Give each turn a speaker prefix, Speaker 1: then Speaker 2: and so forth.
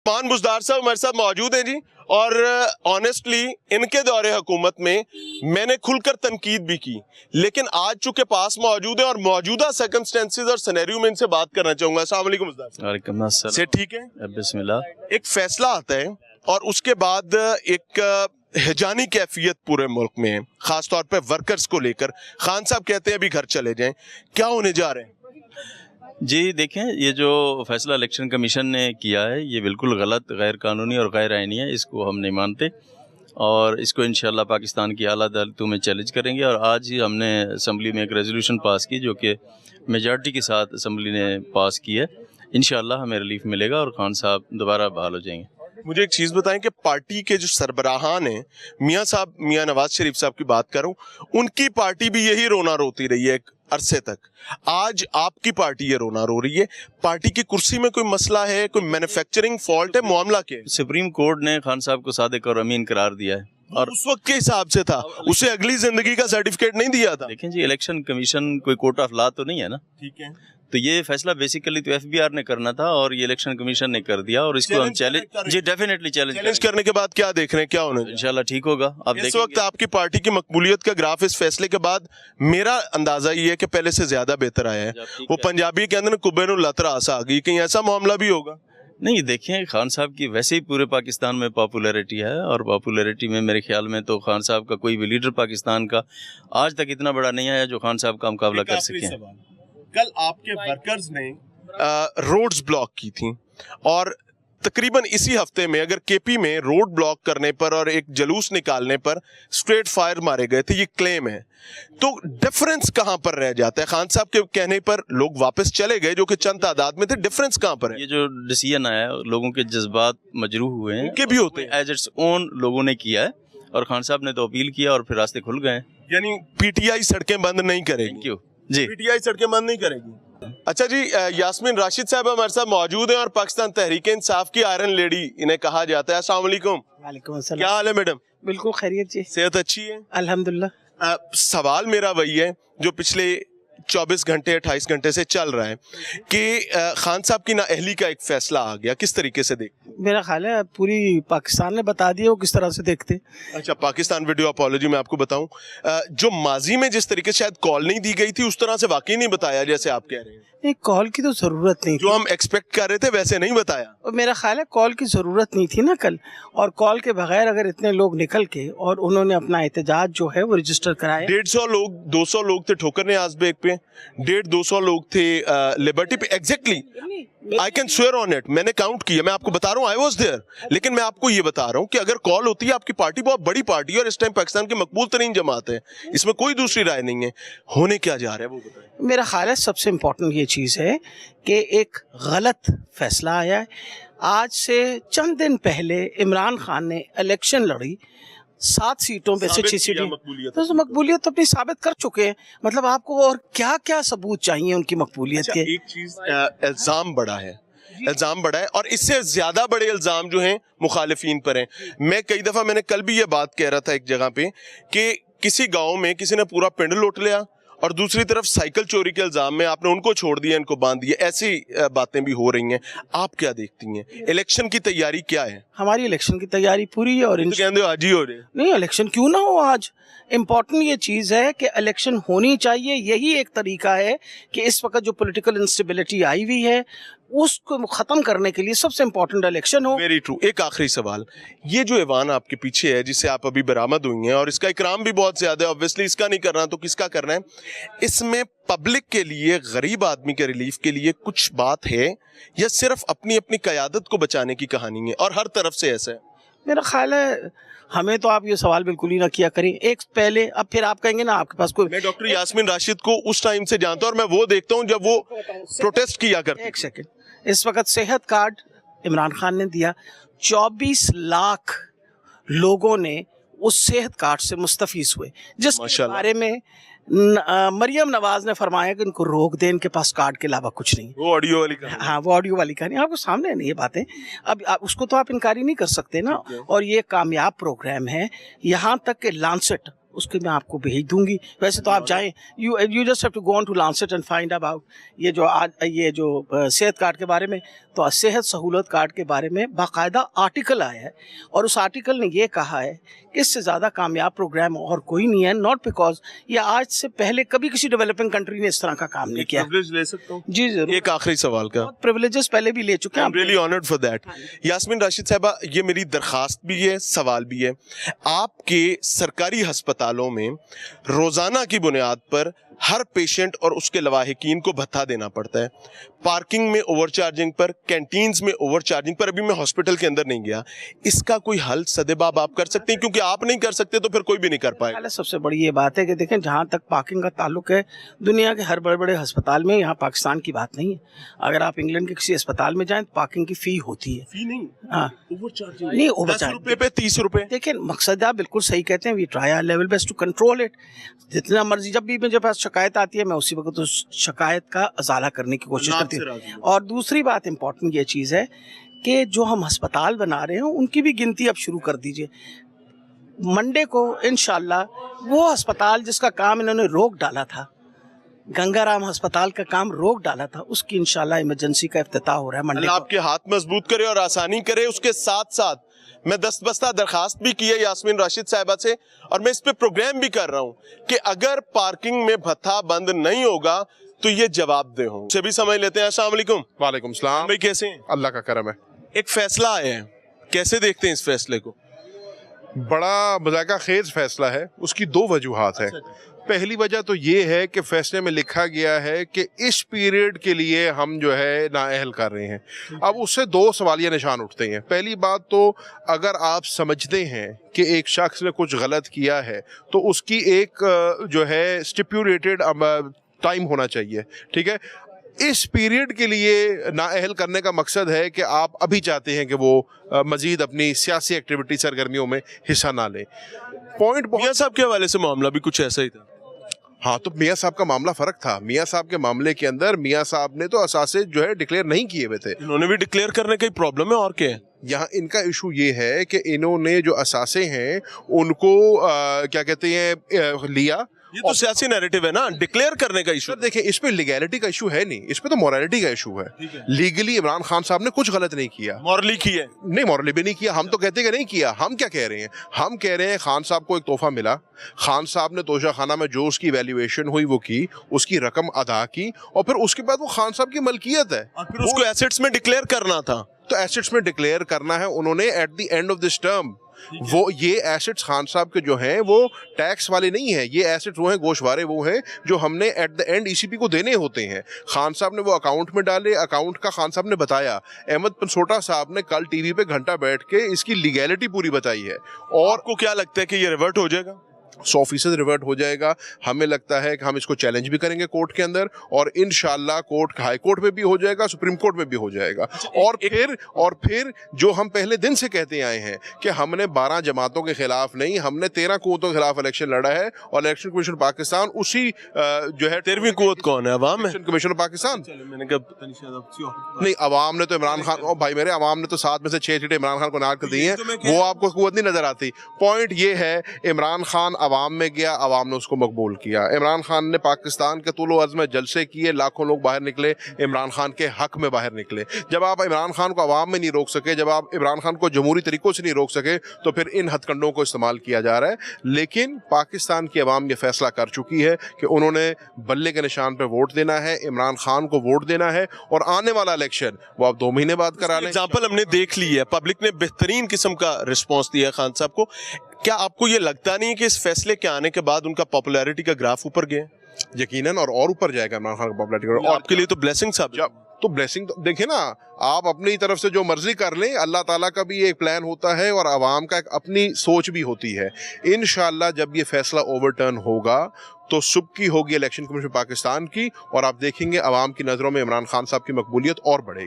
Speaker 1: उस्मान बुज़दार साहब हमारे साथ मौजूद हैं जी, और ऑनेस्टली इनके दौरे हुकूमत में मैंने खुलकर तनकीद भी की, लेकिन आज चूंकि पास मौजूद है और मौजूदा सर्कमस्टेंसेस और सिनेरियो में इनसे बात करना चाहूंगा। अस्सलाम वालेकुम बुज़दार साहब।
Speaker 2: वालेकुम अस्सलाम।
Speaker 1: से ठीक है?
Speaker 2: बिस्मिल्लाह।
Speaker 1: एक फैसला आता है और उसके बाद एक हिजानी कैफियत पूरे मुल्क में है, खासतौर पे वर्कर्स को लेकर। खान साहब कहते हैं अभी घर चले जाएं, क्या होने जा रहे हैं?
Speaker 2: जी देखें, ये जो फैसला इलेक्शन कमीशन ने किया है ये बिल्कुल गलत, गैर कानूनी और गैर आईनी है। इसको हम नहीं मानते और इसको इंशाल्लाह पाकिस्तान की आला अदालतों में चैलेंज करेंगे। और आज ही हमने असम्बली में एक रेजोल्यूशन पास की जो कि मेजॉरिटी के साथ असम्बली ने पास की है। इंशाल्लाह हमें रिलीफ मिलेगा और खान साहब दोबारा बहाल हो जाएंगे।
Speaker 1: मुझे एक चीज़ बताएं कि पार्टी के जो सरबराहान हैं, मियाँ साहब, मियाँ नवाज शरीफ साहब की बात करूं, उनकी पार्टी भी यही रोना रोती रही है एक अरसे तक। आज आपकी पार्टी ये रोना रो रही है। पार्टी की कुर्सी में कोई मसला है, कोई मैन्युफैक्चरिंग फॉल्ट है, मामला क्या है?
Speaker 2: सुप्रीम कोर्ट ने खान साहब को सादिक और अमीन करार दिया है और
Speaker 1: उस वक्त के हिसाब से था, उसे अगली जिंदगी का सर्टिफिकेट नहीं दिया था।
Speaker 2: देखें जी, इलेक्शन कमीशन कोई कोर्ट ऑफ लॉ तो नहीं है ना,
Speaker 1: ठीक है,
Speaker 2: तो ये फैसला बेसिकली तो एफबीआर ने करना था और ये इलेक्शन कमीशन ने कर दिया और इसको हम चैलेंज, जी डेफिनेटली चैलेंज
Speaker 1: करने के बाद क्या देख रहे हैं, क्या होने
Speaker 2: इंशाल्लाह ठीक होगा। अब
Speaker 1: इस वक्त आपकी पार्टी की मकबूलियत का ग्राफ इस फैसले के बाद मेरा अंदाजा ये है कि पहले से ज्यादा बेहतर आया है। वो पंजाबी के अंदर कुब्बे नु लत रास आ गई, कहीं ऐसा मामला भी होगा?
Speaker 2: नहीं, देखें खान साहब की वैसे ही पूरे पाकिस्तान में पॉपुलैरिटी है और पॉपुलैरिटी में मेरे ख्याल में तो खान साहब का कोई भी लीडर पाकिस्तान का आज तक इतना बड़ा नहीं आया जो खान साहब का मुकाबला कर सके।
Speaker 1: कल आपके वर्कर्स ने रोड्स ब्लॉक की थी और तकरीबन इसी हफ्ते में अगर केपी में रोड ब्लॉक करने पर और एक जुलूस निकालने पर स्ट्रेट फायर मारे गए थे, ये क्लेम है। तो डिफरेंस कहां पर रह जाता है? खान साहब के कहने पर लोग वापस चले गए जो कि चंद तादाद में थे, डिफरेंस कहां पर है?
Speaker 2: ये जो डिसीजन आया है लोगों के जज्बात मजरूह हुए हैं,
Speaker 1: उनके भी होते हैं,
Speaker 2: एज इट्स ओन लोगों ने किया है और खान साहब ने तो अपील किया और फिर रास्ते खुल गए।
Speaker 1: यानी पीटीआई सड़कें बंद नहीं करेगी?
Speaker 2: क्यों जी,
Speaker 1: पीटीआई सड़कें बंद नहीं करेगी। अच्छा जी, यास्मीन राशिद साहब हमारे साथ मौजूद हैं और पाकिस्तान तहरीक इंसाफ की आयरन लेडी इन्हें कहा जाता है। अस्सलाम वालेकुम।
Speaker 3: वालेकुम अस्सलाम।
Speaker 1: क्या हाल है मैडम?
Speaker 3: बिल्कुल खैरियत जी,
Speaker 1: सेहत अच्छी है
Speaker 3: अल्हम्दुलिल्लाह।
Speaker 1: सवाल मेरा वही है जो पिछले 24 घंटे 28 घंटे से चल रहा है कि खान साहब की नाअहली का एक फैसला आ गया, किस तरीके से देख?
Speaker 3: मेरा ख्याल है पूरी पाकिस्तान ने बता दिया वो किस तरह से देखते।
Speaker 1: अच्छा, पाकिस्तान वीडियो अपॉलॉजी में आपको बताऊं, जो माजी में जिस तरीके से शायद कॉल नहीं दी गई थी उस तरह से वाकई नहीं बताया जैसे आप कह रहे हैं।
Speaker 3: नहीं, कॉल की तो जरूरत नहीं थी,
Speaker 1: जो हम एक्सपेक्ट कर रहे थे वैसे नहीं बताया।
Speaker 3: और मेरा ख्याल है कॉल की जरूरत नहीं थी ना कल, और कॉल के बगैर अगर इतने लोग निकल के और उन्होंने अपना एहतजाज जो है वो रजिस्टर कराया।
Speaker 1: 150 लोग, 200 लोग थे ठोकर ने आजबेग पे, 150-200 लोग थे लिबर्टी पे। Exactly, I can swear on it, मैंने काउंट किया, मैं आपको बता रहा हूँ, आई वाज देयर। लेकिन मैं आपको ये बता रहा हूँ कि अगर कॉल होती है, आपकी पार्टी बहुत बड़ी पार्टी है और इस टाइम पाकिस्तान की मकबूल तरीन जमात है, इसमें कोई दूसरी राय नहीं है, होने क्या जा रहा है वो बताएं।
Speaker 3: मेरा ख्याल है सबसे इम्पोर्टेंट ये चीज़ है कि एक गलत फैसला आया है। आज से चंद दिन पहले इमरान खान ने इलेक्शन लड़ी, 7 सीटों पे से 6 सीटें, तो मकबूलियत तो अपनी साबित कर चुके हैं। मतलब आपको और क्या क्या सबूत चाहिए उनकी मकबूलियत के?
Speaker 1: एक चीज, इल्जाम बड़ा है, इल्जाम बड़ा है और इससे ज्यादा बड़े इल्जाम जो हैं मुखालिफिन पर हैं। मैं कई दफा, मैंने कल भी ये बात कह रहा था एक जगह पे कि किसी गांव में किसी ने पूरा पिंड लूट लिया और दूसरी तरफ साइकिल चोरी के इल्जाम में आपने उनको छोड़ दिया, इनको बांध दिया, ऐसी बातें भी हो रही हैं। आप क्या देखती हैं? इलेक्शन की तैयारी क्या है?
Speaker 3: हमारी इलेक्शन की तैयारी पूरी है और
Speaker 1: कहते हो आज ही हो रहे?
Speaker 3: नहीं, इलेक्शन क्यों ना हो आज। इम्पोर्टेंट ये चीज़ है कि इलेक्शन होनी चाहिए। यही एक तरीका है कि इस वक्त जो पॉलिटिकल इंस्टेबिलिटी आई हुई है उसको ख़त्म करने के लिए सबसे इम्पोर्टेंट इलेक्शन हो।
Speaker 1: Very true. एक आखिरी सवाल, ये जो ऐवान आपके पीछे है जिससे आप अभी बरामद हुई हैं और इसका इकराम भी बहुत ज्यादा है, ऑब्वियसली इसका नहीं करना तो किसका करना है, इसमें पब्लिक के लिए, गरीब आदमी के रिलीफ के लिए कुछ बात है या सिर्फ अपनी अपनी क़यादत को बचाने की कहानी है और हर तरफ से ऐसा है?
Speaker 3: मेरा ख्याल है हमें तो आप ये सवाल बिल्कुल ही ना किया करें। एक पहले, अब फिर आप कहेंगे ना आपके पास कोई।
Speaker 1: मैं डॉक्टर यास्मीन राशिद को उस टाइम से जानता हूं और मैं वो देखता हूं जब वो प्रोटेस्ट किया करते।
Speaker 3: एक सेकंड, इस वक्त सेहत कार्ड इमरान खान ने दिया, 24 लाख लोगों ने उस सेहत कार्ड से मुस्तफीज हुए, जिसके बारे में मरियम नवाज ने फरमाया कि इनको रोक दें, इनके पास कार्ड के अलावा कुछ नहीं।
Speaker 1: वो ऑडियो वाली कहानी।
Speaker 3: हाँ, वो ऑडियो वाली कहानी आपको सामने नहीं, ये बातें अब उसको तो आप इनकारी नहीं कर सकते ना। और ये कामयाब प्रोग्राम है, यहाँ तक कि लांसेट, उसके मैं आपको भेज दूंगी। वैसे तो आप जाएं, you just have to go on to Lancet and find about ये जो आज ये जो सेहत कार्ड के बारे में, तो सेहत सहूलत कार्ड के बारे में बाकायदा आर्टिकल आया है और उस आर्टिकल ने ये कहा है कि इससे ज़्यादा कामयाब प्रोग्राम और कोई नहीं है, नॉट बिकॉज ये आज से पहले कभी किसी डेवलपिंग कंट्री ने इस तरह का काम नहीं किया।
Speaker 1: प्रिविलेज ले सकता हूँ
Speaker 3: जी जरूर,
Speaker 1: एक आखिरी सवाल का।
Speaker 3: प्रिविलेजेस पहले भी ले चुके हैं।
Speaker 1: I'm really honored for that. Yasmin Rashid साहबा, ये मेरी दरखास्त भी है, सवाल भी है। आपके सरकारी अस्पतालों में रोजाना की बुनियाद पर हर पेशेंट और उसके लवाहिकीन को भत्ता देना पड़ता है। पार्किंग में ओवरचार्जिंग पर, कैंटीन्स में ओवरचार्जिंग पर, अभी मैं हॉस्पिटल के अंदर नहीं गया, इसका कोई हल सदेबाब आप कर सकते हैं? क्योंकि आप नहीं कर सकते तो फिर कोई भी नहीं कर पाएगा।
Speaker 3: पहले सबसे बड़ी ये बात है कि देखें, जहाँ तक पार्किंग का ताल्लुक है, दुनिया के हर बड़े बड़े अस्पताल में, यहाँ पाकिस्तान की बात नहीं है। अगर आप इंग्लैंड के किसी अस्पताल में जाएं तो पार्किंग की फी होती है।
Speaker 1: फी नहीं,
Speaker 3: हाँ,
Speaker 1: ओवरचार्जिंग
Speaker 3: नहीं,
Speaker 1: 10
Speaker 3: ओवरचार्ज
Speaker 1: रुपए पे 30 रुपए।
Speaker 3: देखिए, मकसद आप बिल्कुल सही कहते हैं, we try our level best to control it. जितना मर्जी, जब भी मुझे पास शिकायत आती है मैं उसी वक्त उस शिकायत का अजाला करने की कोशिश करती हूँ। और दूसरी बात इम्पोर्टेंट ये चीज़ है कि जो हम अस्पताल बना रहे हैं उनकी भी गिनती अब शुरू कर दीजिए। मंडे को इंशाल्लाह वो अस्पताल जिसका काम इन्होंने रोक डाला था, गंगाराम अस्पताल का काम रोक डाला था, उसकी इंशाल्लाह इमरजेंसी का इफ्तिताह हो रहा है मंडे को।
Speaker 1: आपके हाथ मजबूत करे और आसानी करे। उसके साथ साथ मैं दस्तबस्ता दरखास्त भी की है यास्मीन राशिद साहिबा से, और मैं इस पे प्रोग्राम भी कर रहा हूँ कि अगर पार्किंग में भत्ता बंद नहीं होगा तो ये जवाबदेह हो। से भी समझ लेते हैं। अस्सलाम वालेकुम।
Speaker 4: वालेकुम सलाम
Speaker 1: भाई, कैसे हैं?
Speaker 4: अल्लाह का करम है।
Speaker 1: एक फैसला आया है, कैसे देखते हैं इस फैसले को?
Speaker 4: बड़ा मज़ाक़ा खेज फैसला है। उसकी दो वजूहात है। पहली वजह तो ये है कि फैसले में लिखा गया है कि इस पीरियड के लिए हम जो है नाअहल कर रहे हैं। अब उससे दो सवालिया निशान उठते हैं। पहली बात तो, अगर आप समझते हैं कि एक शख्स ने कुछ गलत किया है तो उसकी एक जो है स्टिपुलेटेड टाइम होना चाहिए, ठीक है। इस पीरियड के लिए नाअहल करने का मकसद है कि आप अभी चाहते हैं कि वो मजीद अपनी सियासी एक्टिविटी सरगर्मियों में हिस्सा ना लें। पॉइंट
Speaker 1: मियां साहब के हवाले से मामला भी कुछ ऐसा ही था।
Speaker 4: हाँ, तो मियां साहब का मामला फ़र्क था। मियां साहब के मामले के अंदर मियां साहब ने तो असासे जो है डिक्लेयर नहीं किए हुए थे।
Speaker 1: इन्होंने भी डिक्लेयर करने की प्रॉब्लम है, और क्या है?
Speaker 4: यहाँ इनका इशू ये है कि इन्होंने जो असासे हैं उनको क्या कहते हैं लिया।
Speaker 1: ये तो सियासी नैरेटिव है ना, डिक्लेयर करने का इशू।
Speaker 4: सर देखिए, इस पे लीगैलिटी का इशू है नहीं, इस पे तो मोरालिटी का इशू है। लीगली इमरान खान साहब ने कुछ गलत नहीं किया।
Speaker 1: मॉरली की है?
Speaker 4: नहीं, मॉरली भी नहीं किया। हम तो कहते हैं कि नहीं किया। हम क्या कह रहे हैं? हम कह रहे हैं खान साहब को एक तोहफा मिला, खान साहब ने तोशा खाना में जो उसकी वैल्यूएशन हुई वो की, उसकी रकम अदा की, और फिर उसके बाद वो खान साहब की मलकियत है।
Speaker 1: और फिर उसको एसेट्स में डिक्लेयर करना था।
Speaker 4: तो एसेट्स में डिक्लेयर करना है उन्होंने at the end of this term. वो ये एसेट्स खान साहब के जो हैं वो टैक्स वाले नहीं है। ये एसेट्स वो हैं, गोशवारे वो हैं जो हमने एट द एंड ईसीपी को देने होते हैं। खान साहब ने वो अकाउंट में डाले। अकाउंट का खान साहब ने बताया। अहमद पनसोटा साहब ने कल टीवी पे घंटा बैठ के इसकी लीगैलिटी पूरी बताई है। और
Speaker 1: आपको क्या लगता है कि ये रिवर्ट हो जाएगा?
Speaker 4: 100% रिवर्ट हो जाएगा। हमें लगता है कि हम इसको चैलेंज भी करेंगे कोर्ट के अंदर, और इंशाल्लाह कोर्ट, हाई कोर्ट में भी हो जाएगा, सुप्रीम कोर्ट में भी हो जाएगा। और फिर जो हम पहले दिन से कहते आए हैं कि हमने 12 जमातों के खिलाफ नहीं, हमने 13 कुव्वतों के खिलाफ इलेक्शन लड़ा है, और इलेक्शन कमीशन पाकिस्तान उसी जो है
Speaker 1: 13वीं कुव्वत कौन है? अवाम है?
Speaker 4: Election commission Pakistan.
Speaker 1: मैंने कहा
Speaker 4: नहीं, अवाम ने तो इमरान खान, ओ भाई मेरे, अवाम ने तो 7 में से 6 सीटें इमरान खान को नाक कर दी हैं। वो आपको कुव्वत नहीं नजर आती। पॉइंट ये है, इमरान खान अवाम में गया, अवाम ने उसको मकबूल किया। इमरान खान ने पाकिस्तान के तुलो अज़्म जलसे किए, लाखों लोग बाहर निकले, इमरान खान के हक में बाहर निकले। जब आप इमरान खान को अवाम में नहीं रोक सके, जब आप इमरान खान को जमहूरी तरीकों से नहीं रोक सके, तो फिर इन हथकंडों को इस्तेमाल किया जा रहा है। लेकिन पाकिस्तान की अवाम ये फैसला कर चुकी है कि उन्होंने बल्ले के निशान पर वोट देना है, इमरान खान को वोट देना है, और आने वाला इलेक्शन वो आप 2 महीने बाद करा लें।
Speaker 1: एग्जाम्पल हमने देख ली है, पब्लिक ने बेहतरीन किस्म का रिस्पॉन्स दिया खान साहब को। क्या आपको ये लगता नहीं कि इस फैसले के आने के बाद उनका पॉपुलैरिटी का ग्राफ ऊपर गया?
Speaker 4: यकीनन, और ऊपर जाएगा इमरान खान का पॉपुलैरिटी।
Speaker 1: और आपके लिए तो ब्लेसिंग साहब।
Speaker 4: तो ब्लेसिंग तो देखिए ना, आप अपनी तरफ से जो मर्जी कर लें, अल्लाह ताला का भी एक प्लान होता है और आवाम का एक अपनी सोच भी होती है। इंशाल्लाह जब ये फैसला ओवरटर्न होगा तो सुबह की होगी इलेक्शन कमीशन पाकिस्तान की, और आप देखेंगे आवाम की नज़रों में इमरान खान साहब की मकबूलियत और बढ़ेगी।